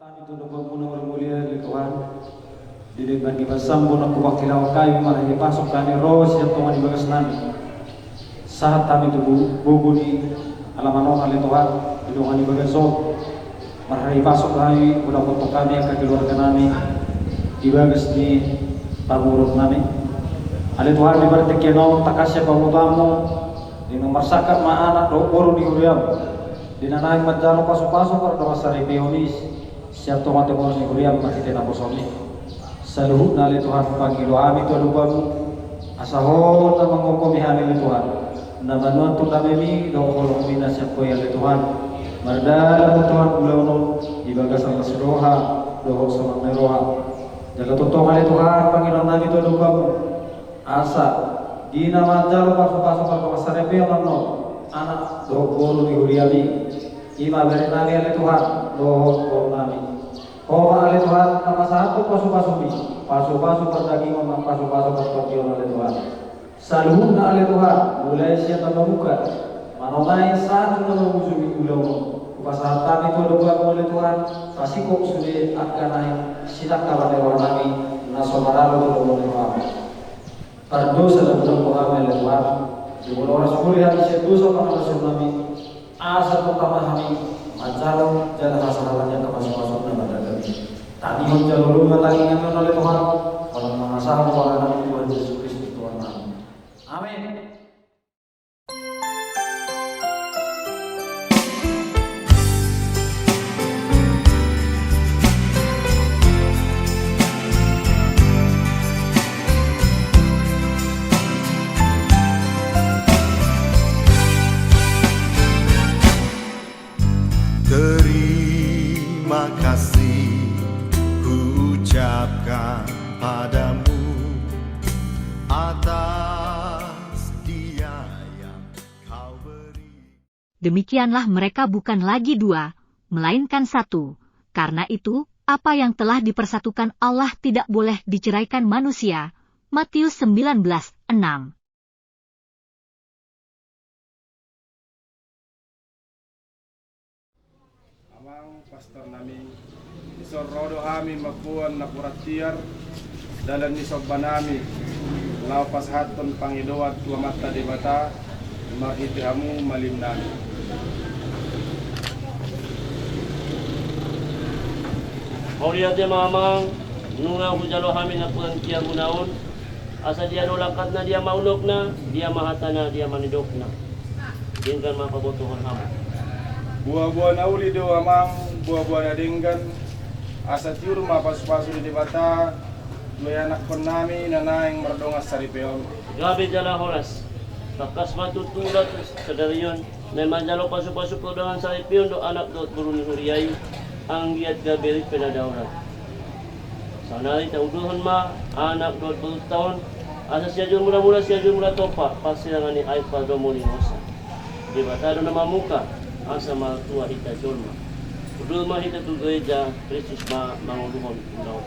Kami tunduk muna mulia dari Tuhan. Dili bagi basambo na kubakilaw kayo malahi pasok kami ros yang Tuhan ibagas namin. Saat kami tubuh bubu di alaman oleh Tuhan, di Tuhan ibagas so. Malahi pasok kami udah foto kami yang keluarga kami ibagas di pamurut namin. Ale Tuhan ibarat kenau takasya pamutamu di nomor sakat maanak do boru di uriam. Di nanay madjalo pasok-pasok para dawasari peonis siap Tuhan tengok ni uriam makita na posoni. Saluhut na le Tuhan pangilo amin tu lupa asahon na mangukomi amin le Tuhan na manuan tu damemi do kolong mina siap ko ya le Tuhan mardala le Tuhan ulauno ibaga sa masroha do sa meroha jaga totong le Tuhan pangilo namin tu lupa asa di nama jalo pasok-pasok para dawasari peono anak do boru di uriami ima beri nami le Tuhan do boru nami. Oh oleh Tuhan nama satu pasuk-pasuk berdaging memang pasuk-pasuk berkopion oleh Tuhan. Saluhun oleh Tuhan mulai siapa membuka manonai satu nama musuh ulang upasaha kami itu doa oleh Tuhan pasti kok sudah akan naik sidak kawan orang kami nasomaralo itu oleh Tuhan. Berdosa dan berdoa oleh Tuhan. Jumlah orang syukur yang dosa pada rasul kami asa pertama kami Mancalo jalan hasilnya ke masuk-masuk nama dalam. Tadi jalur rumah lagi yang oleh Tuhan. Kalau mengasah kepada Nabi Tuhan Yesus Kristus Tuhan kami. Amin. Terima kasih ku ucapkan padamu atas dia yang kau beri. Demikianlah mereka bukan lagi dua, melainkan satu. Karena itu, apa yang telah dipersatukan Allah tidak boleh diceraikan manusia. Matius 19:6. Pastor nami isor rodo ami makuan na kuratiar dalan ni sobban nami law pashaton pangidoat tua mata di mata mahiti amu malim nami Maulia dia mamang nunga hujalo kami na puan kia gunaon asa dia nolakat na dia maulok na dia mahatana dia manidok na dingkan mapabotohan kami buah-buah nauli do amang buah-buah na dinggan asa tiur mapas-pasu di bata dua anak kon nami na naing mardongas saripeon gabi jala horas takas matutulat sadariyon may manjalo pasu-pasu ko dengan saripeon do anak do buruni huriyay ang giat gabi penadauran sanari tauduhan ma anak do 2 tahun asa siya jud mula-mula siya jud mula topa pasilangan ni ay padomolinosa di bata do na mamuka asa matua hita jolma udah mah hita tu gereja Kristus manguluhon undang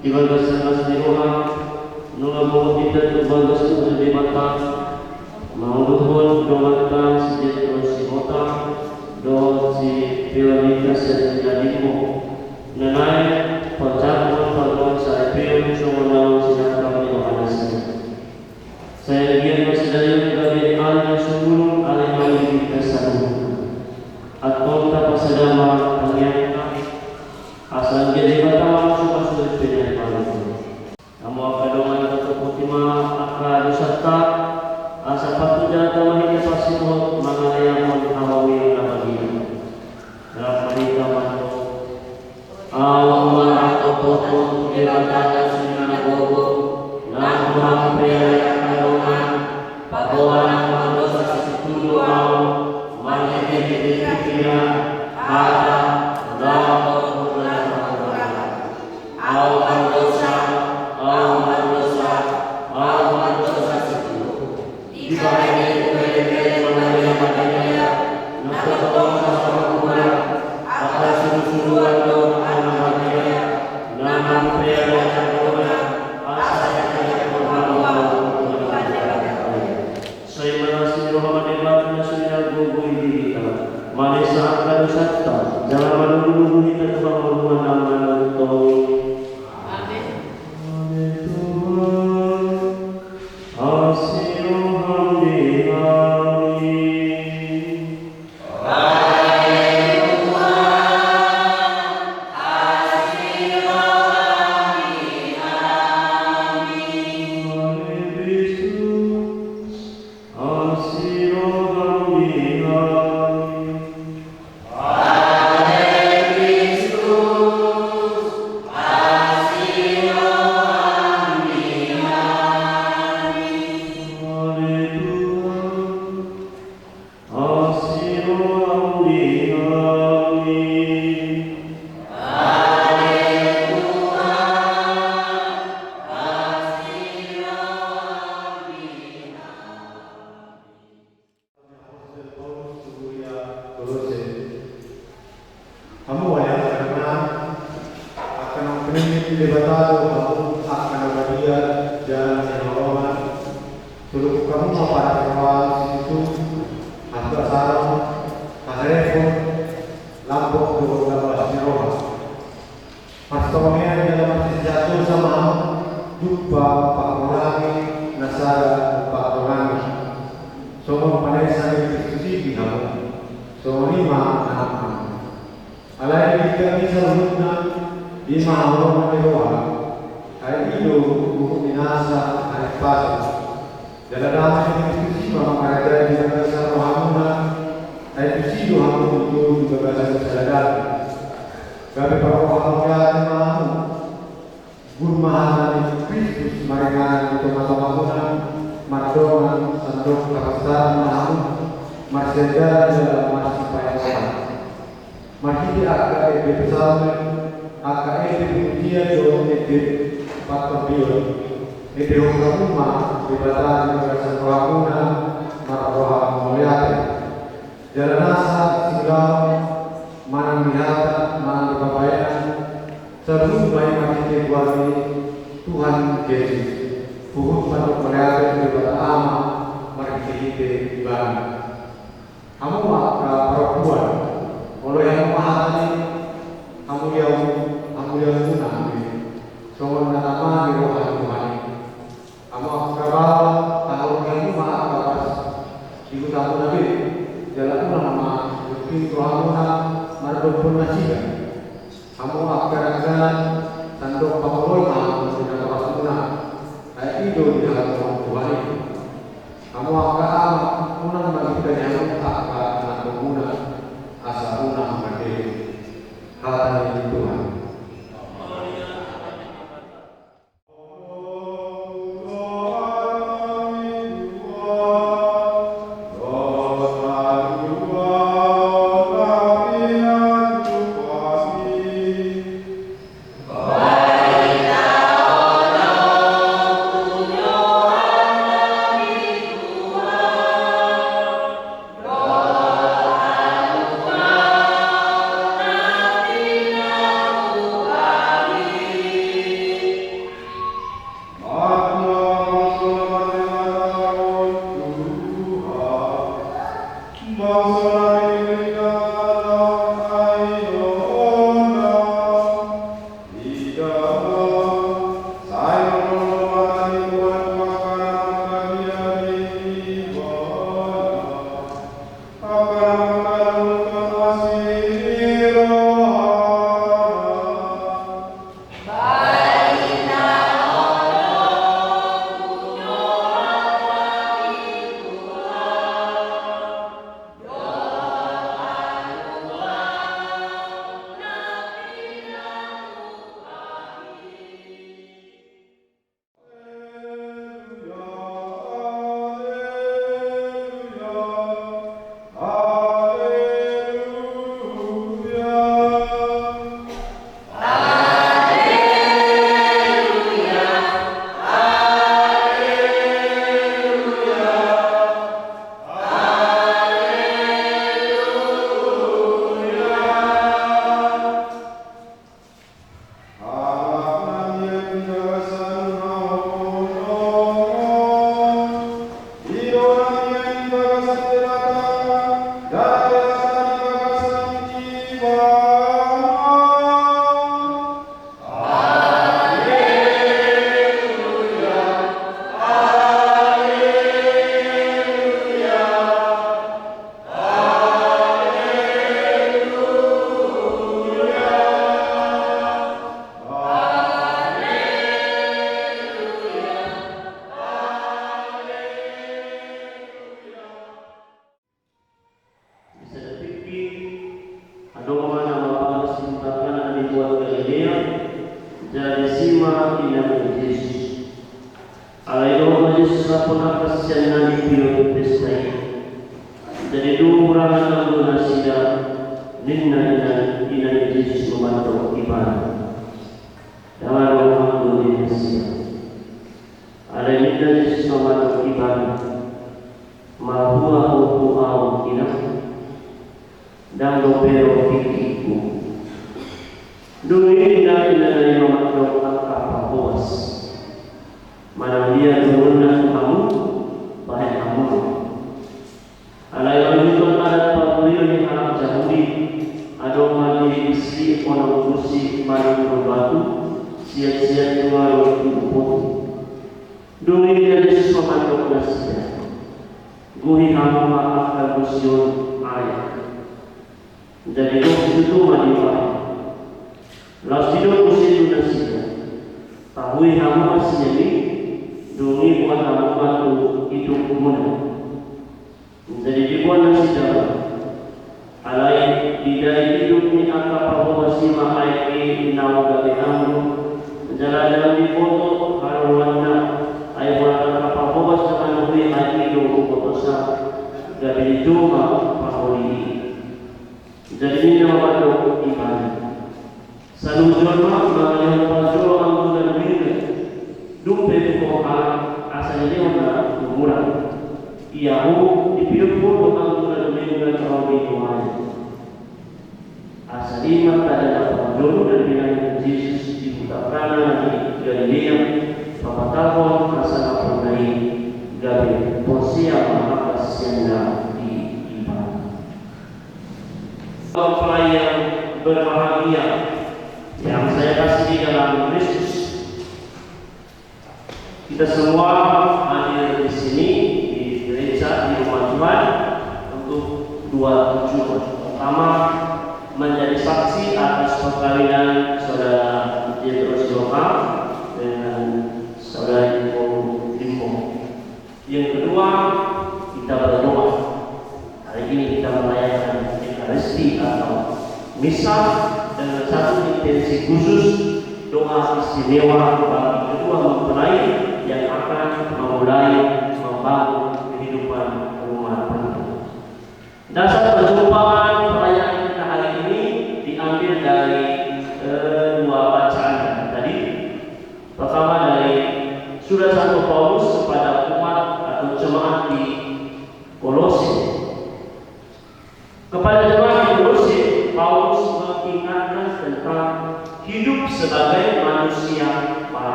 ibagas sanas ni Roha, nunga mo kita tu bagas tu di mata, mauluhun doakan sejati si Mota, do si Pilamika sejati mo, nanai pajak pon sa ipil sumunang sinakam ni Yohanes. Saya ingin bersedia dari Allah sebelum Allah memiliki kesan. Atau tak pasadama pangyayang asal jadi batang masuk penyakit malu. Kamu akan dengan kata putima akan wisata asal patu jatuh mahir pasti mengalami awawi lagi. Dalam mereka malu. Allah aku pun dibatang sinar bobo. Nama pria bahwa manusia setuju mau menjadi pikiran ada dalam manusia setuju di balik mengenai matanya nak tahu akan sungguh-sungguhan doa namanya nama pria Manesa akan satta, jangan menunggu kita terlalu menang untuk. Amin.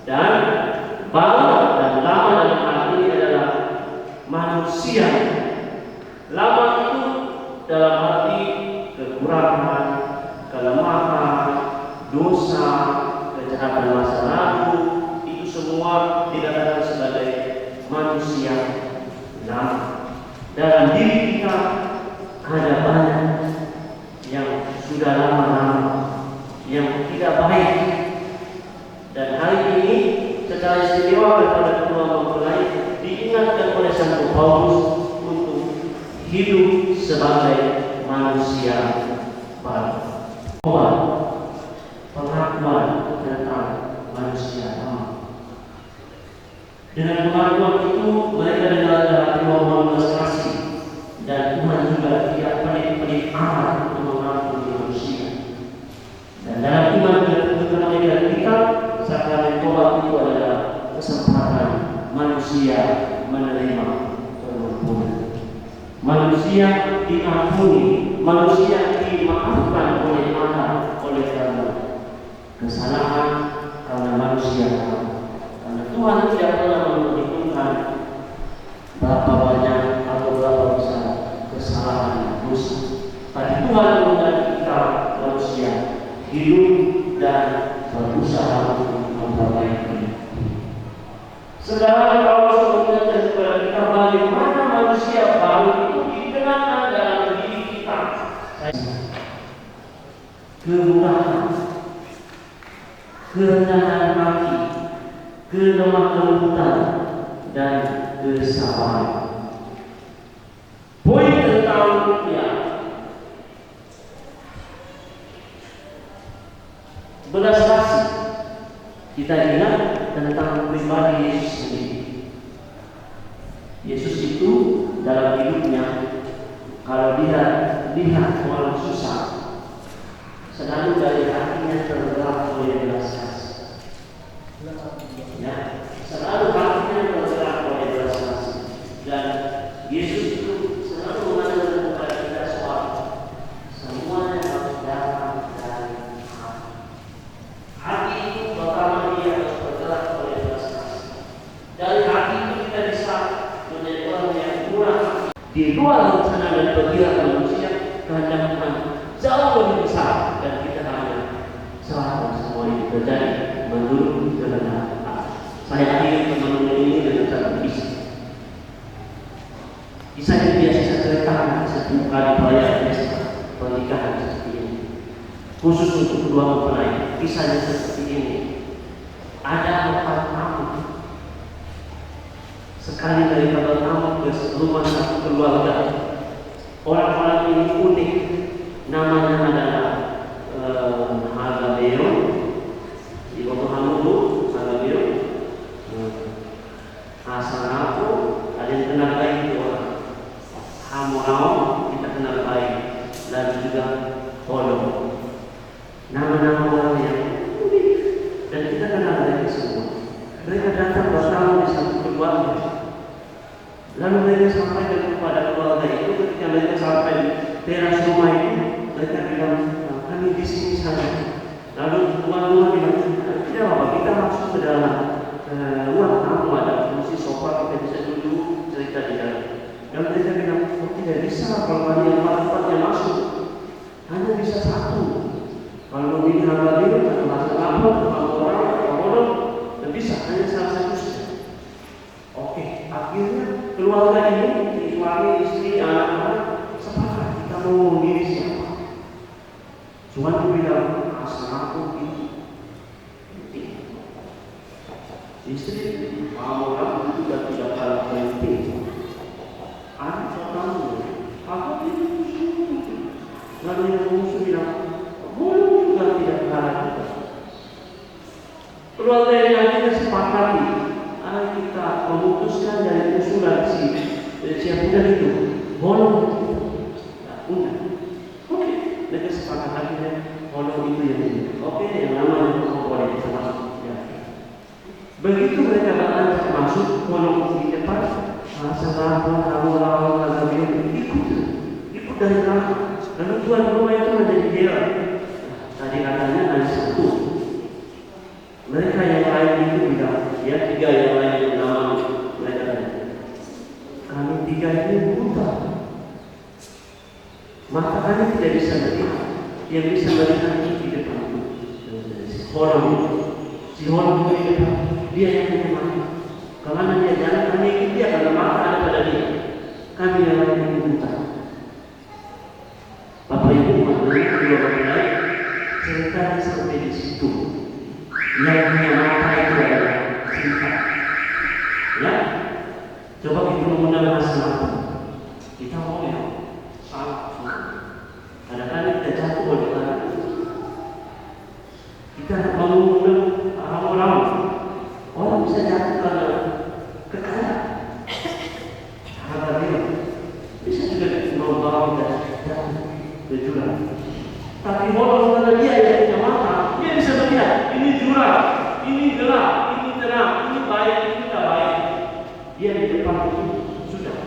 Dan bal dan lama dalam hal ini adalah manusia. Lama itu dalam arti kekurangan, kelemahan, dosa, kejahatan masa lalu, itu semua dikatakan sebagai manusia lama. Dalam diri kita ada banyak yang sudah lama-lama, yang tidak baik. Dan hari ini secara istimewa kepada kedua mempelai diingatkan oleh Santo Paulus untuk hidup sebagai manusia baru. Pengakuan tentang manusia lama. Dengan pengakuan itu mereka adalah Tuhan kasih, dan Tuhan juga tidak pelik-pelik amat untuk mengampuni manusia. Dan dalam iman kita, sakramen tobat itu adalah kesempatan manusia menerima pengampunan. Manusia diampuni, manusia dimaafkan oleh Allah oleh karena kesalahan, karena manusia. Karena Tuhan tidak pernah memperhitungkan berapa banyak atau berapa besar kesalahan dosa. Tapi Tuhan mengundang kita manusia hidup dan berusaha untuk memperbaiki. Sekarang kalau mengingatkan kepada kita bagaimana manusia baru itu dikenalkan dalam diri kita. Kemurahan, kerendahan hati, kelemah lembutan, dan kesabaran. Poin tentang belas kasih, kita ingat tentang pribadi Yesus sendiri. Yesus itu dalam hidupnya, kalau dia lihat orang susah, selalu dari hatinya tergerak oleh belas kasih. Ya, selalu hatinya tergerak oleh belas kasih. Dan Yesus itu selalu mengajarkan kepada kita soal semuanya harus datang dari hati. Hati itu pertama dia harus bergerak oleh belas kasih. Dari hati itu kita bisa menjadi orang yang murah. Di luar sana dan perkiraan manusia, kehendak Tuhan jauh lebih besar, dan kita hanya serahkan semua ini terjadi menurut kehendak Allah. Saya akhiri teman-teman ini dengan cara kisah. Kisah yang biasa saya ceritakan setiap kali perayaan pesta pernikahan seperti ini. Khusus untuk kedua mempelai, kisahnya seperti ini. Ada 4 tamu. Sekali dari kapal tamu ke rumah satu keluarga. Orang-orang ini unik. Namanya adalah Hagabeo, di Otohamudu, Hagabeo, Asanapo, ada yang kenal baik itu orang. Hamuao, kita kenal baik, dan juga Holo. Nama-nama orang yang unik, dan kita kenal mereka semua. Mereka datang bertamu di satu keluarga. Lalu mereka sampaikan kepada keluarga itu, ketika mereka sampai di teras rumah itu, mereka bilang, kami di sini saja. Lalu tuan-tuan bilang, tidak apa, kita masuk ke dalam ruang tamu, ada kursi sofa, kita bisa duduk, cerita di dalam. Dan mereka bilang, tidak bisa kalau kalian 4 yang masuk, hanya bisa 1. Kalau ini harga diri, atau masa lapor, atau orang, dan bisa hanya salah satu saja. Oke, akhirnya keluarga ini, suami, istri, anak-anak, sepakat kita mau memilih siapa. Cuma dia bilang, asal aku ini. Istri mau orang itu sudah tidak kalah penting. Anak pertama, aku ini musuh. Lalu yang musuh bilang, boleh juga tidak kalah juga. Keluarga yang akhirnya sepakati, kita memutuskan dari usulan siapa itu, boleh. Oke, mereka sepakat akhirnya honor itu yang ini. Oke, yang namanya boleh kita masuk. Ya. Begitu mereka datang masuk honor di depan, setelah kamu lawan ikut dari belakang. Lalu tuan rumah itu menjadi heran. Tadi katanya ada 1. Mereka yang lain itu bilang, ya 3 yang lain itu nama mereka. Kami 3 ini buta. Mata kami tidak bisa melihat. Yang bisa melihat itu di depan itu. Si orang itu di depan. Dia yang punya mata. Kalau dia jalan kami ikut dia karena mata ada pada dia. Kami yang lain ini buta. Bapak Ibu maknanya kedua orang lain ceritanya sampai di situ. Yang punya mata itu adalah cerita. Ya, coba kita mengundang masalah. Kita mau ya salah. Kadang-kadang kita jatuh oleh karena kita mengundang orang bisa jatuh karena kekayaan. Harga dia bisa juga membawa kita jatuh ke jurang. Tapi orang karena dia yang punya mata, dia bisa melihat ini jurang, ini gelap, ini terang, ini baik, ini tidak baik. Dia di depan itu sudah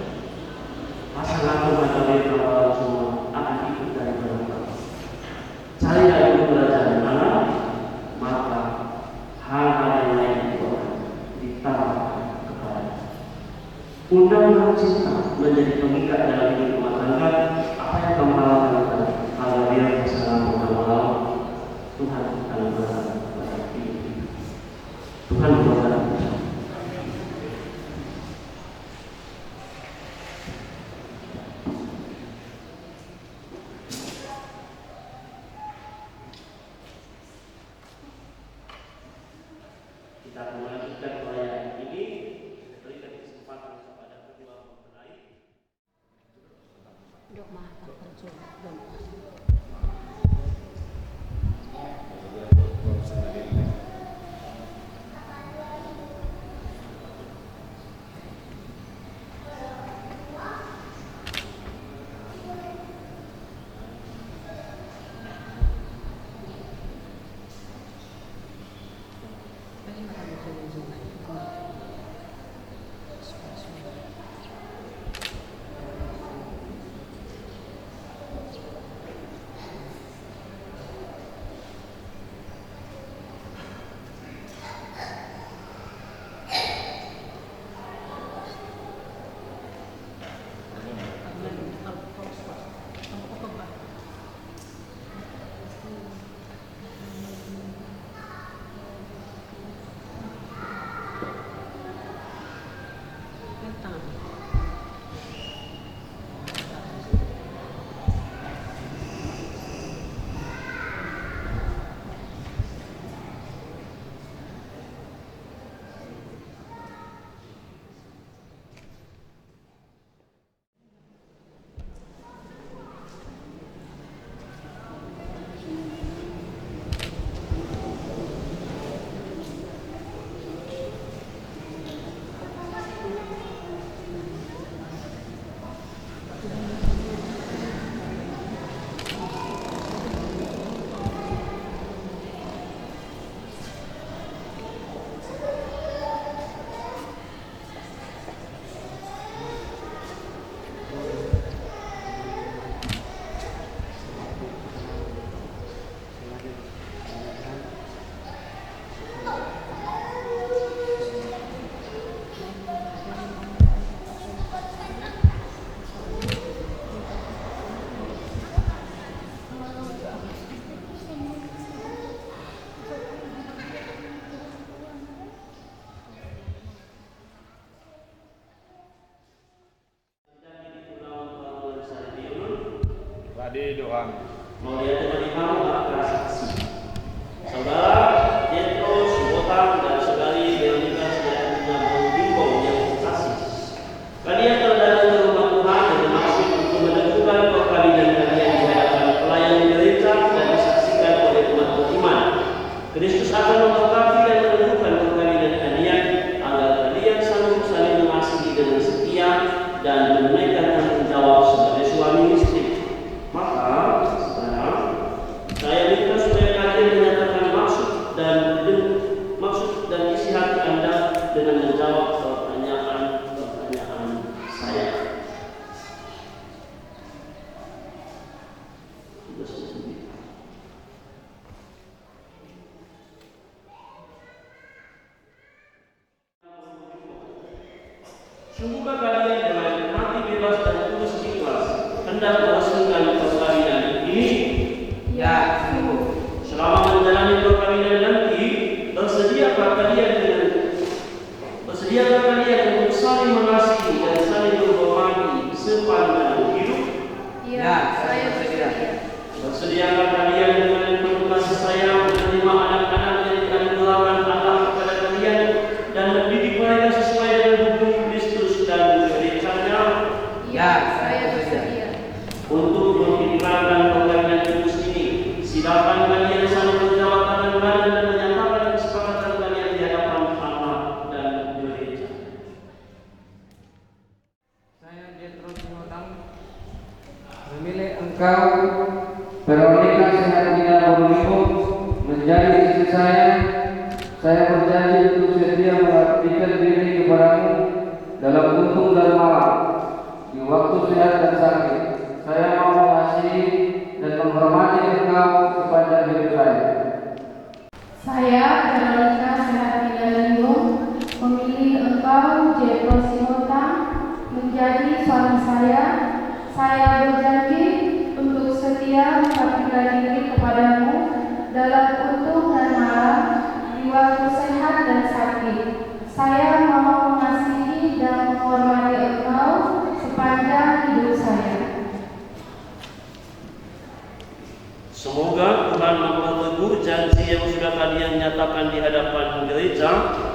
pasangan mata mereka semua akan ikut dari belakang. Saya itu belajar mana maka hal-hal yang lain itu akan ditambahkan kepada. Undang-undang cinta menjadi pengikat dalam hidup rumah tangga. Apa yang kamu lakukan agar dia bersama malam Tuhan akan berkati. Tuhan berkati. Kita akan melanjutkan pelayanan ini. Berikan kesempatan kepada kedua mempelai. Tadi doang. Mau lihat teman kamu akan saksi. Saudara, Petrus, Botan, dan saudari Veronica sudah mengimbau yang saksi. Kalian telah datang ke rumah Tuhan dengan maksud untuk menentukan perkawinan kalian di hadapan pelayan gereja dan disaksikan oleh umat beriman. Kristus akan memberkati dan menentukan perkawinan kalian agar kalian sanggup saling mengasihi dengan setia dan menunaikan tanggung jawab sebagai suami istri. Maka sekarang saya minta supaya kalian menyatakan maksud dan isi hati Anda dengan menjawab pertanyaan saya. Sungguhkah kalian dengan hati bebas dan tulus ikhlas hendak meresmikan perkawinan ini? Ya, sungguh. Selama menjalani perkawinan nanti, bersediakah kalian untuk saling mengasihi dan saling menghormati sepanjang hidup? Ya, saya bersedia. Bersediakah kalian dengan penuh kasih sayang menerima anak-anak yang dianugerahkan Allah kepada kalian dan mendidik mereka sesuai dengan hukum Kristus dan gerejanya? Ya, saya bersedia. Untuk mengikrarkan perkawinan kudus ini, silakan kalian saling menjawab tangan kanan dan menyatakan kesepakatan kalian di hadapan Allah dan gereja. Saya Jethro Simotang memilih engkau Veronica Sehatmina Borneo menjadi istri saya. Saya berjanji untuk setia mengabdikan diri kepadamu dalam untung dan malam, di waktu sehat dan sakit. Saya mau mengasihi dan menghormati engkau sepanjang hidup saya. Saya, Veronica Sehatmina Lindung, memilih engkau, Jethro Simotang, menjadi suami saya. Saya berjanji untuk setia mengabdikan diri kepadamu dalam untung dan malam, di waktu sehat dan sakit. Saya mau mengasihi dan menghormati engkau sepanjang hidup saya. Semoga Tuhan memperteguh janji yang sudah kalian nyatakan di hadapan gereja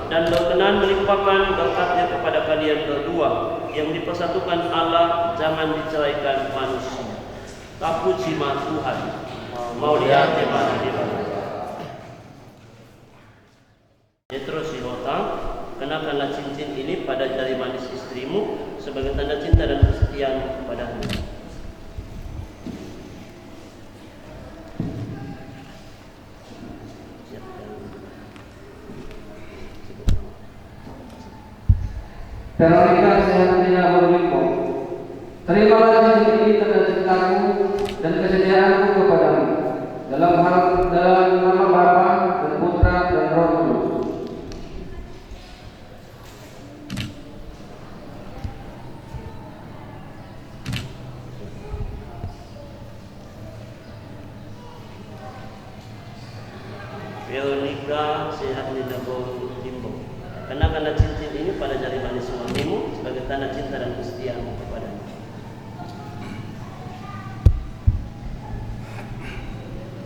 dan berkenan melimpahkan berkatnya kepada kalian berdua yang dipersatukan Allah, jangan diceraikan manusia. Takut jimat Tuhan. Mau lihat di mana. Jethro Simotang, kenakanlah cincin ini pada jari manis istrimu sebagai tanda cinta dan kesetiaan kepadamu. Veronica Sehatmina Borneo, terimalah cincin ini tanda cintaku dan kesetiaanku kepadamu dalam nama Bapa dan Putra dan Roh Kudus. Veronica Sehatmina Borneo, kenakanlah cincin ini pada jari manis suamimu sebagai tanda cinta dan kesetiaanmu kepadanya.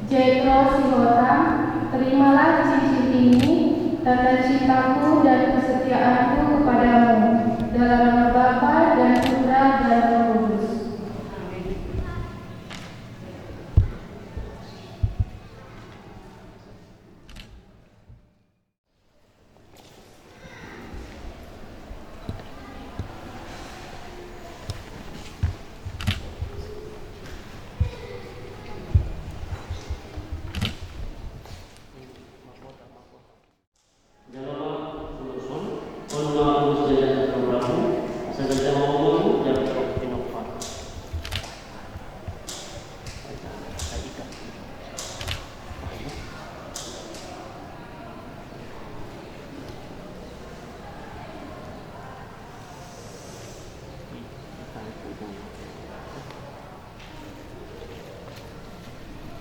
Jethro Simotang, terimalah cincin ini, tanda cintaku dan kesetiaanku kepadamu dalam nama Bapa dan Putra dan Roh Kudus.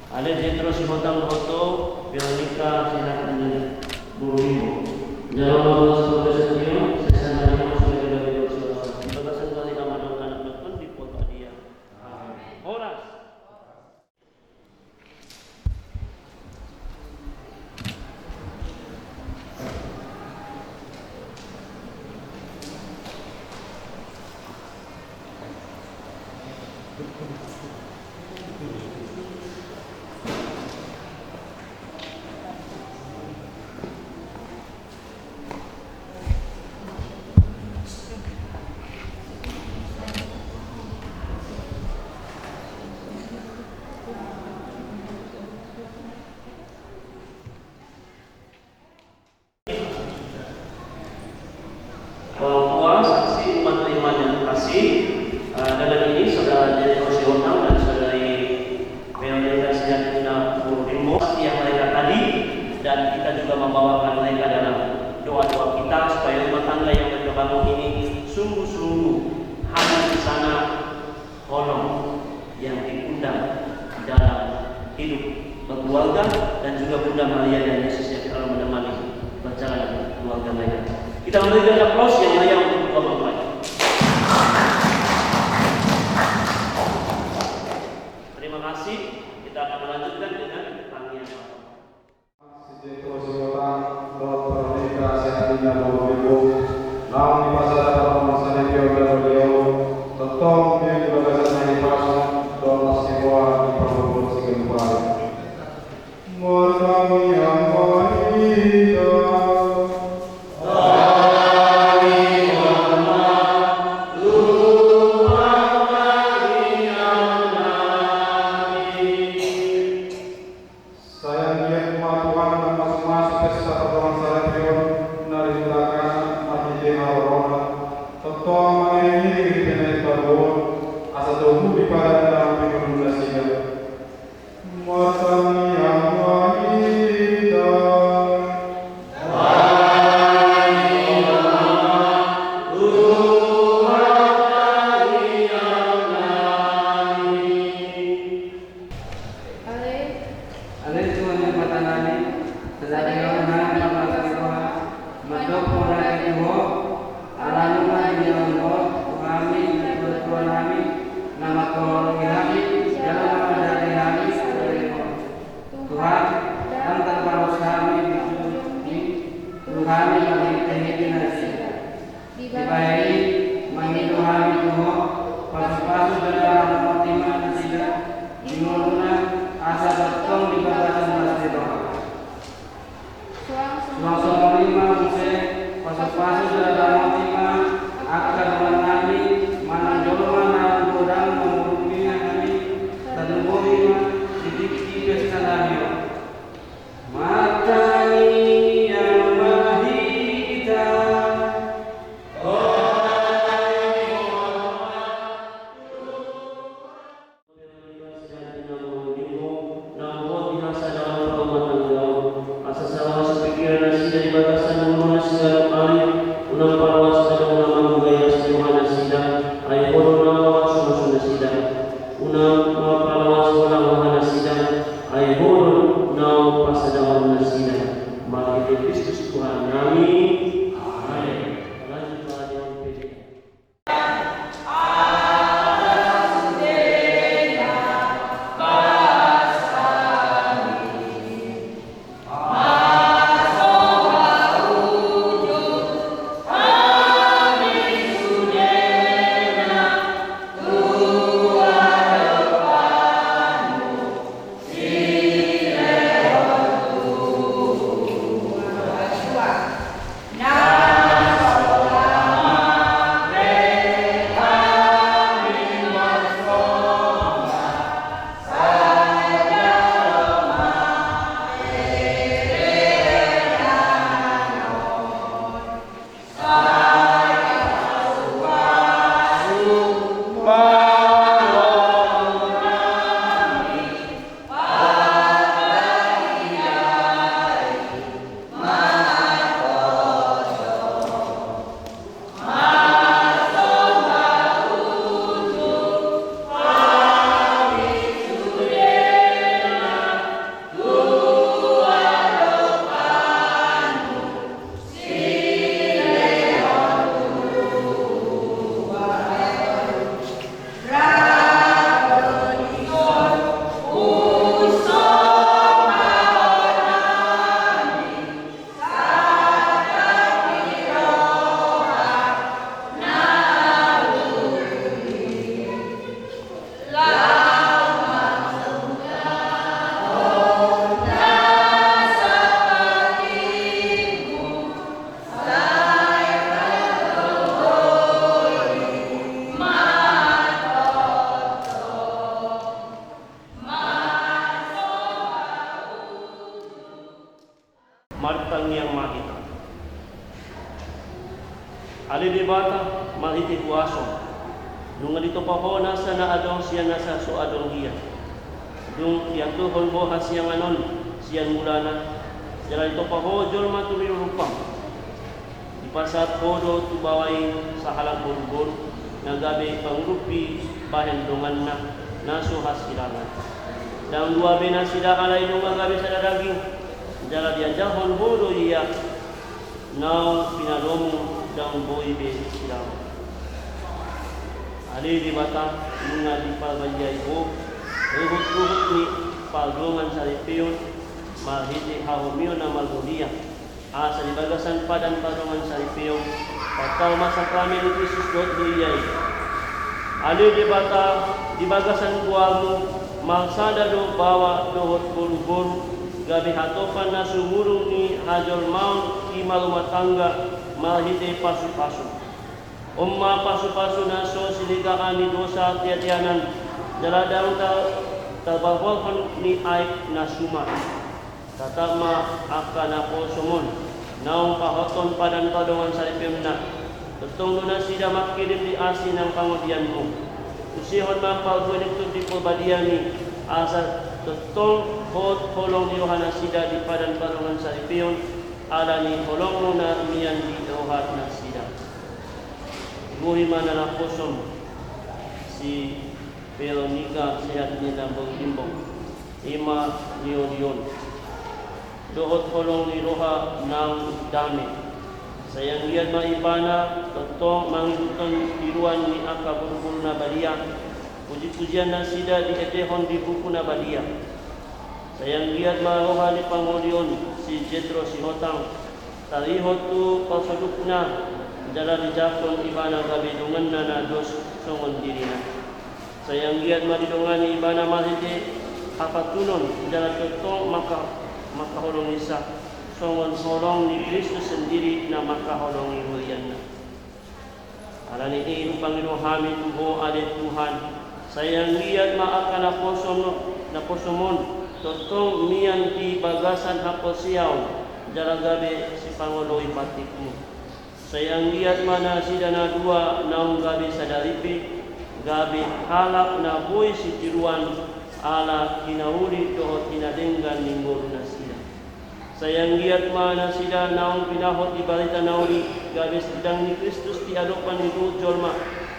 Ada Jethro Simotang foto Veronica Sehatmina Borneo. Dalam Allah sebagai setia, saya sangat sebagai dari Rasulullah. Bagasan dari nama dan anak Tuhan di foto dia. Horas. Bahwa saksi umat terima yang kasih dalam ini saudara Jethro Simotang dan saudari Veronica Sehatmina Borneo yang mereka tadi, dan kita juga membawakan mereka dalam doa-doa kita supaya rumah tangga yang mereka bangun ini sungguh-sungguh hanya di sana tolong yang diundang dalam hidup berkeluarga dan juga Bunda Maria dan Yesus yang selalu menemani berjalan keluarga mereka. Kita memberikan aplaus yang meriah untuk kedua mempelai. Terima kasih. Kita akan melanjutkan dengan tanggihan. Martang yang mahita. Ali di bata, mahiti kuaso. Nung dito pa ho nasa naadong siya nasa suadong hiya. Nung yatuhon mo hasiyang anon, siyan mula na. Jala dito pa ho, jol matumilurupang. Ipasat podo tu bawai sa halang buru-buru nagabi pangrupi bahen dongan naso hasilangan. Dan dua bena sida kalay dongan gabi sa daging jala diajahon bodo iya nau pinalomu dan boy be silang. Ali di bata mga di palbayay ho ruhut-ruhut ni pagdongan sa ripiyon mahiti hahumio na malgulia asa di bagasan padan padongan sa ripiyon patal masa kami ni Kristus dot duyay. Ali di bata di bagasan buamu mangsada do bawa dohot buru-buru gabi hatopan na sumurong ni hajol maun ki malumatangga mahiti pasu-pasu. Umma pasu-pasu naso siligaan ni dosa tiatianan jaladang tabahwalhon ni aik nasuma tatama akan ako sumon naong pahoton padan padongan sa ipimna tetong na sida makilim di asin ng pangudian mo usihon mapagwin ito di pabadiani asa tetong hot holong di Yohana sida di padan padongan sa ipiyon ala ni holong mo na miyan di rohat na sida buhi mana na posom si Veronica sehat ni na bangtimbong ima niyon dohot holong ni roha ng dami sayang liyan maibana totong mangluton tiruan ni aka buru-buru na balia puji-pujian na sida di etehon di buku na balia sayang liyan maroha ni Pangolion si Jetro si Hotang tarihot tu pasoduk na jala dijakon ibana gabi dungan na dos songon diri na sayang giat madidongan ibana mahiti apatunon jala totong makaholong isa songon holong ni Kristus sendiri na makaholong ihulian na alani ini Panginoon kami tuho alit Tuhan sayang giat maakan na posomon totong miyan di bagasan haposiaw jala gabi si Pangulo ipatikmu sayang lihat mana sida na dua naung gabi sadaripi gabi halak na boy si tiruan ala kinauli dohot kinadenggan ninggol na sida sayang lihat mana sida naung pinahot di balita nauli gabi sedang ni Kristus tiadopan ni jolma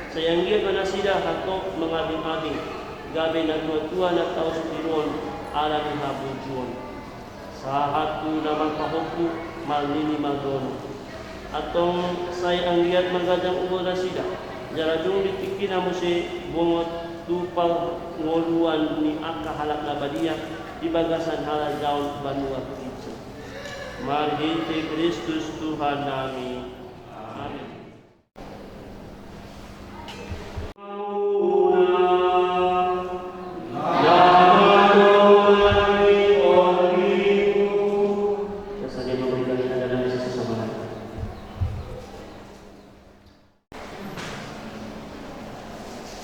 sayang lihat mana sida hatok mengabing-abing gabi na tua-tua na tao si tiruan ala ni habujuan sahat tu namang pahoku malini maldono atong say ang liat magandang umura sida jaradong ditikina mo si bungot tupal ngoluan ni akahalak na badia di bagasan halal daun banua kitsa marhiti Kristus Tuhan namin. Amen.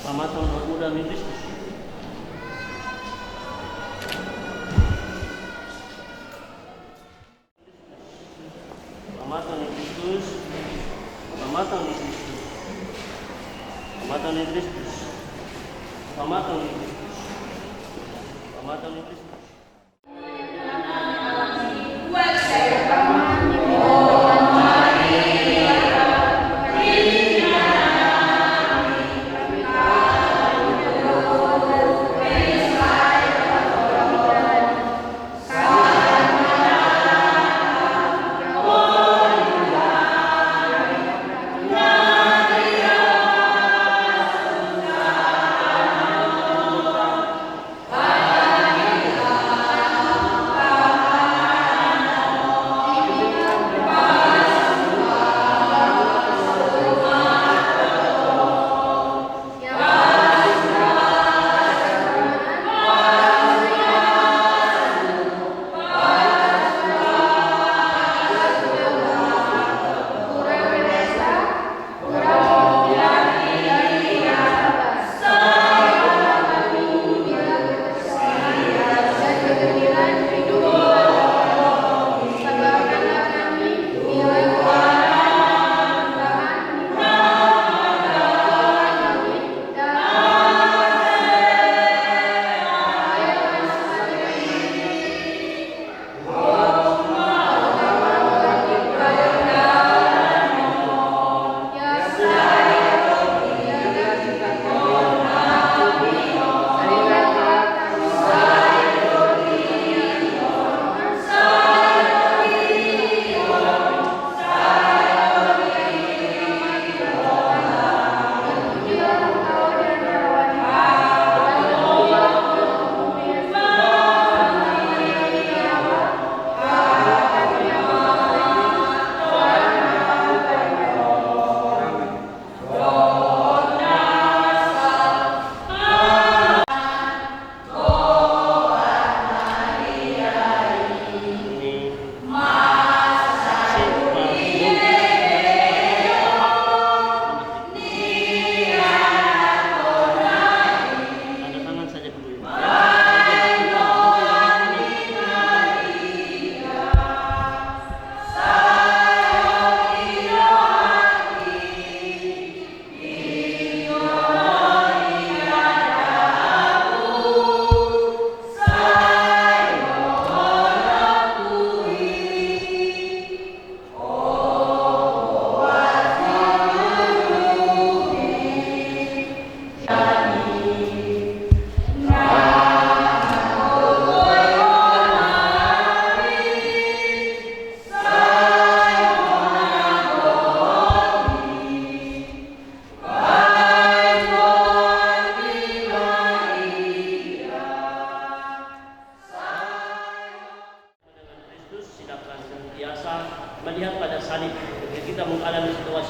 Pamatang anak muda ni Kristus. Pamatang ni Kristus. Pamatang ni Kristus. Pamatang ni Kristus. Pamatang ni Kristus. Pamatang ni Kristus.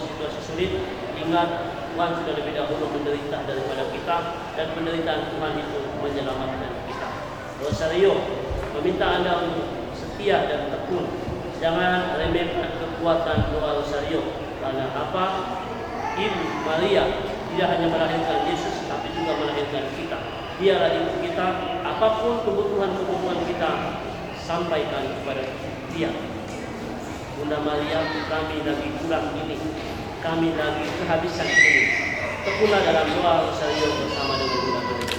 situasi sulit, ingat Tuhan sudah lebih dahulu menderita daripada kita, dan penderitaan Tuhan itu menyelamatkan kita. Rosario meminta Anda untuk setia dan tekun. Jangan remehkan kekuatan doa Rosario. Karena apa? Ibu Maria tidak hanya melahirkan Yesus, tapi juga melahirkan kita. Dialah ibu kita. Apapun kebutuhan kita, sampaikan kepada dia. Bunda Maria, kami lagi kurang ini, kami lagi kehabisan ini. Tekunlah dalam doa Rosario bersama dengan Bunda Maria.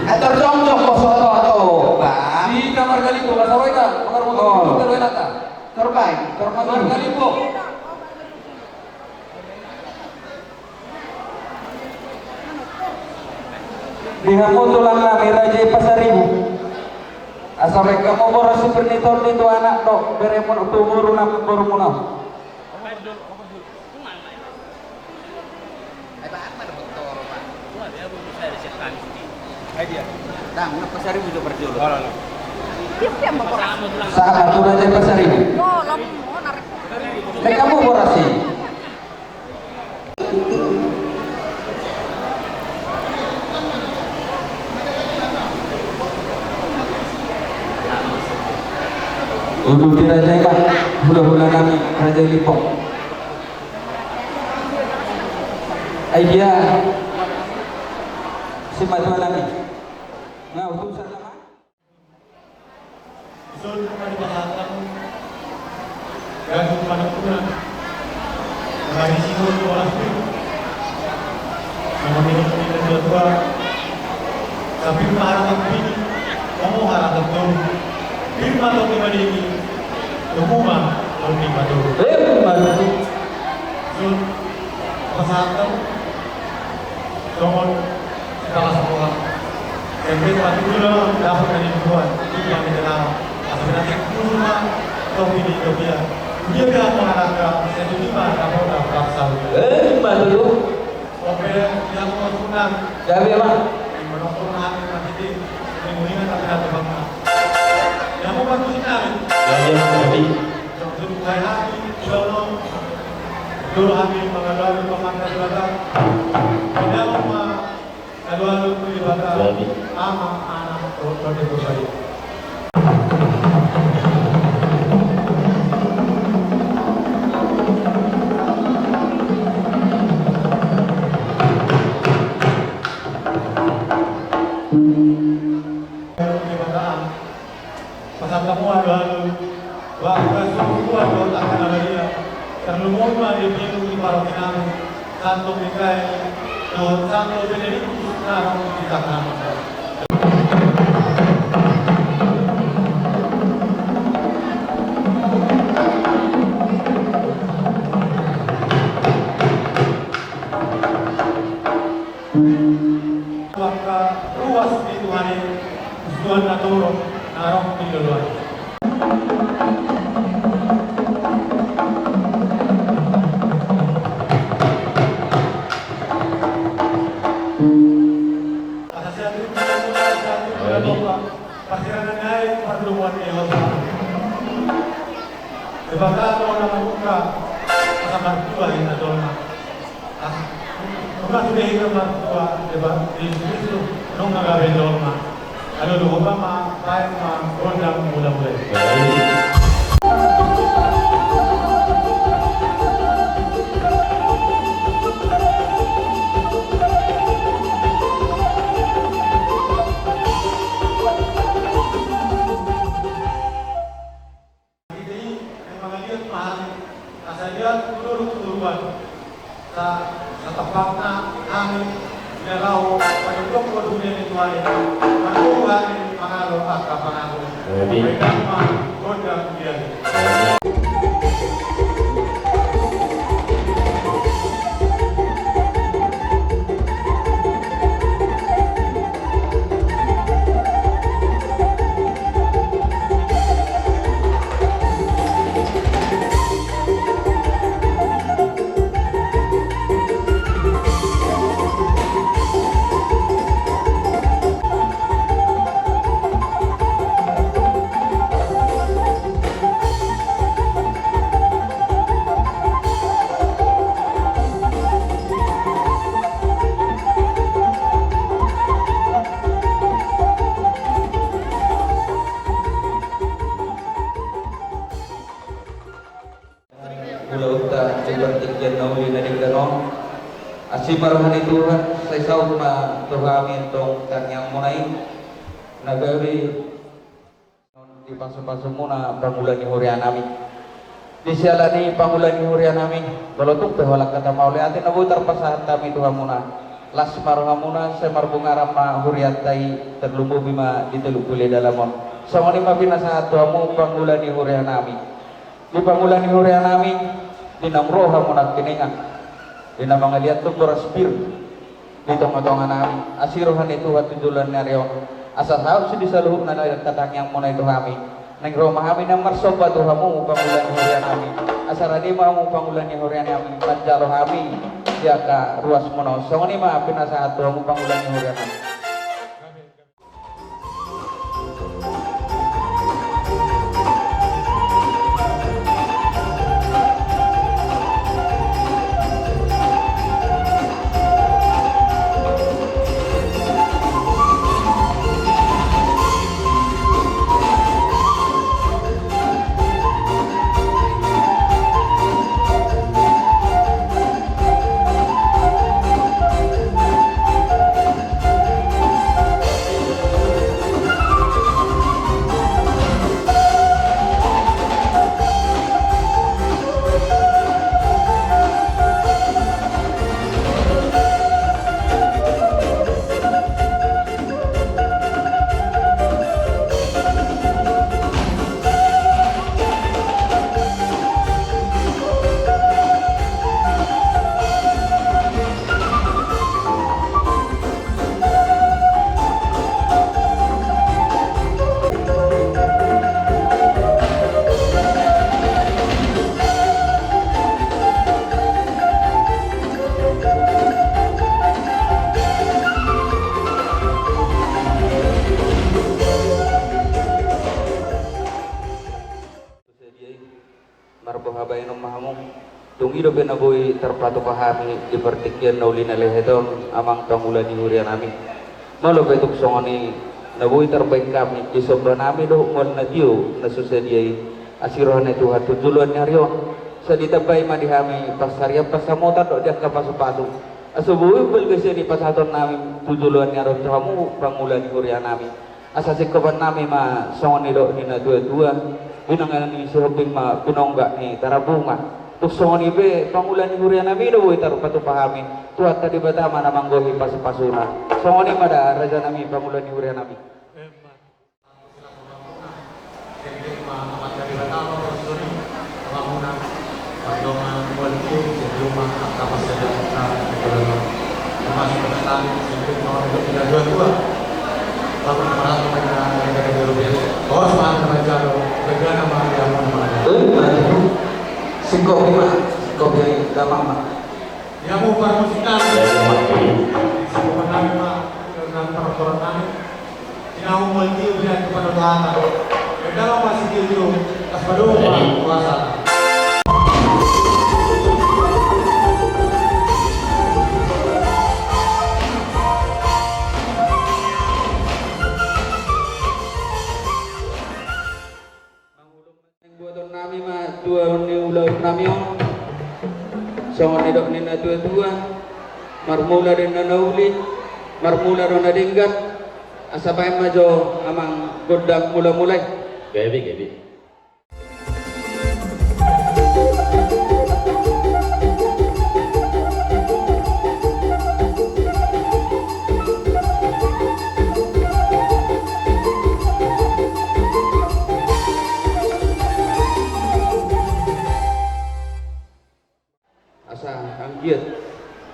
Atur jong-jong ko soto ato ba? Di kamar kalipo, kasaway ka. Pakar mo ito, pero nata. Turbay, Kamar kalipo. Dihamu tulang kami Raja Pasaribu. Asal kamu boros si pernitor itu anak dok beremon tumuru nak bermuna. Tang, Pasaribu itu berjulu. Saat tu Raja Pasaribu. Kamu boros sih. Untuk di Raja Iman, mudah-mudahan kami Raja Lipong. Idea si Matuan kami. Nah, utusan nama. Zul Manibahatan Gagung Manapunan Hari Singur Kualaspil Nama minum dua Tapi harapan ini kamu harapan dulu Firma Toki Madini Umumah Toki Maduru Zul Pasatan Somon Segala semua Sampai waktu dulu dapat menentukan ini yang dikenal sebenarnya kurma kopi di Ethiopia. Dia bilang mengarahkan satu lima kapal kapal. Baru. Sampai yang mau sunang Gabi mah. Menokong namin masjid menguningan tapi ada bangsa. Yang mau bantu namin. Jadi Untuk saya hati, dulu kami mengaduan pemantai selatan. Tidak mau aduan pelibatan ama anak seperti itu saja. Pasal kamu ada bahwa semua orang akan ada dia terlumur di pintu di parokian Santo Mikael dan Santo Benedictus sekarang kita nama. Maka ruas di Tuhan Tuhan Natoro narok di luar. Pasiran naik pertemuan Eropa. Debatato na mabuka sa martua in Adona. Kung sudah hingga martua, diba? Di Kristo nung nagawin Doma. Ano lupa kahit gondang mula-mula. Sa tapat na amin naraw panindok ko dunia ni Tuhan matuhan pangalo at kapangalo may dama gondang diyan. Asimarahani Tuhan, sa isaw na tuhamin tong kanyang munay nagari di paso-paso muna pangulan ni hurian namin. Di siala ni pangulan ni hurian namin. Balotong tehwalak kata mauli atin nabutar pasahan kami Tuhan muna. Las maruha muna sa marbungaram ma hurian tay terlumbu bima ditulukuli dalamon. Sa mani mapinasahat Tuhan mo pangulan ni hurian namin. Di pangulan ni hurian namin dinamroha muna kiningan. Di na mga liat to beraspir di tong-tongan namin asiruhan itu tujulan naryo asa sahab si disaluhub na nagtatang yang muna itu kami nang roma kami ng marsoba to hamu pangulan ni hurian kami asara di mo pangulan ni hurian kami panjalo kami siya ka ruas mono so ni ma pinasahat to hamu pangulan ni hurian kami. tung hidup na boy terpatu pahami di pertikian na uli na lehetong amang pangulan ni hurian nami malo betuk songoni na boy terbaik kami di sombra nami do mon na diyo na susediay asirohan na Tuhan tujulan niya riyon sa ditabay madihami pasarya pasamota do dia kapasu-pasu asubuhi belgesi di pasaton nami tujulan niya riyon kamu pangulan ni hurian nami asa sikoban nami ma songoni do ni na dua-dua binangan ni sohobing ma pinongga ni tarabunga tusong ni be pangulan ni hurian nami do boy tarup patu pahami tuat tadi batama na manggohi pasupasuna song ni mada raja nami pangulan ni hurian nami Singkopi gamang mah. Ya mau permusikan. Semua kami mah dengan peraturan kami. Tidak mau melihat kepada Tuhan. Kalau masih gitu, kasih kuasa. Namion songon idok nina tua-tua marmula din na nauli marmula ron na dinggat asabay majo amang godang mula-mulay gabi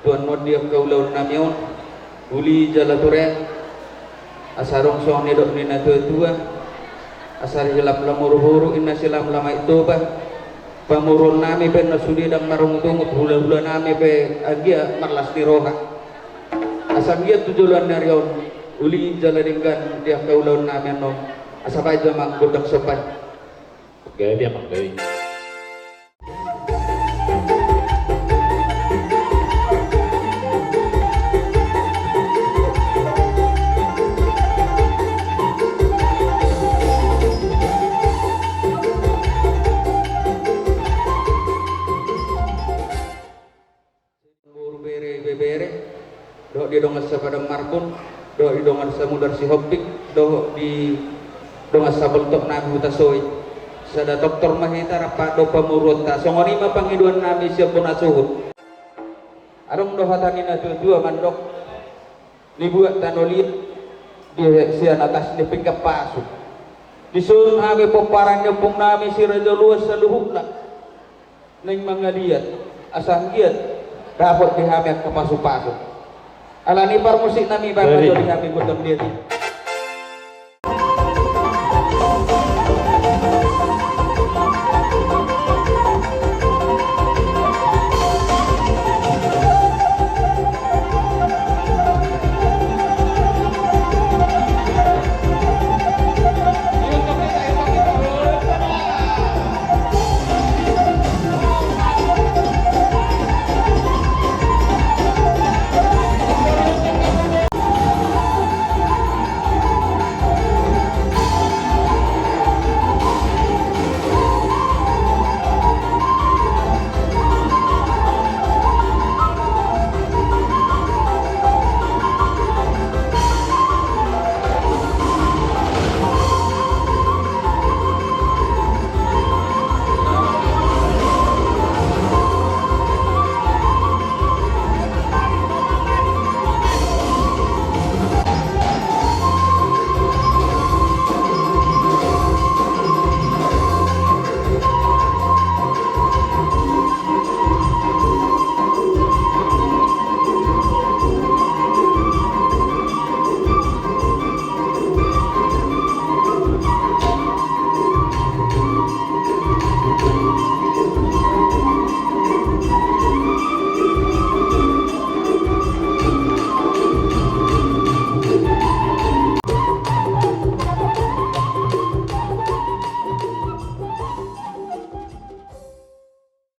tuan modiak kaulau namion uli jalature asarong song nidok nina tua asar hilap lamuru-huru inna silam lama itu pamurun nami pe nasudi dang marung tungut hula-hula nami pe agia marlas niroha asar dia tujuan narion uli jaladingkan dia kaulau namion no asabay jamang godak sopan gabi amang gabi di dongas sa padang markun do di dongas sa mudar si hopik do di dongas sa beltok nami utasoy sa da doktor mahita rapado pamurut ta songoni mapangiduan nami siya pun asuhut arong do hatani na dua mandok libuat tanolit di siya natas ni pingkap pasu disun hage poparannya pung nami si raja luas sa luhukna neng mangaliat asang giat dapat dihamil ke pasu-pasu alani par musik nami bapak jadi kami gudang diri